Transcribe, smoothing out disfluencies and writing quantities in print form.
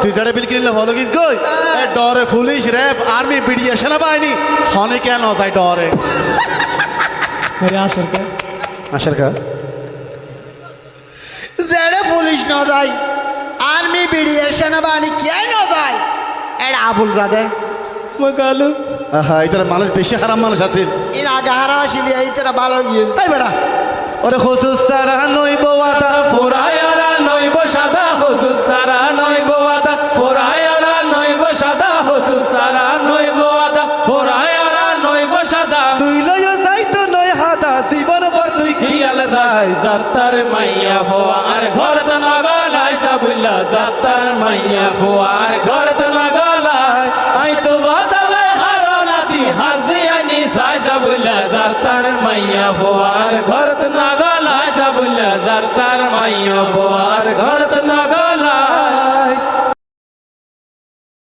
তুই যারা বিল কিনলে হলো গিস গই ডরে পুলিশ র্যাব আর্মি বিডিআর সেনাবাহিনী হনে কেন যায় ডরে আরে আসর কা আশার কা জেডে পুলিশ ন যায় আর্মি বিডিআর সেনাবাহিনী কিয়াই ন যায় এটা আবুল জাদে মগালু আহা ইতারা মানুষ বেশি খারাপ মানুষ আছে এর আগে হারা আসিলি এই তেরা ভালো গিয়ে এই বেটা ওরে খুসুস সারা নইব ওয়াদা ফুরায়ারা নইব সাদা খুসুস সারা নইব ওয়াদা ফুরায়ারা নইব সাদা খুসুস সারা নইব আদা ফোরায়ারা নইব সাদা তুই লয় যাইতো নয় হাদা জীবন ভর তুই খেয়াল রাই যাত্তার মাইয়া ফোয়ার ঘর তো নগলাই সাবুল্লা যাত্তার মাইয়া ফোয়ার ঘর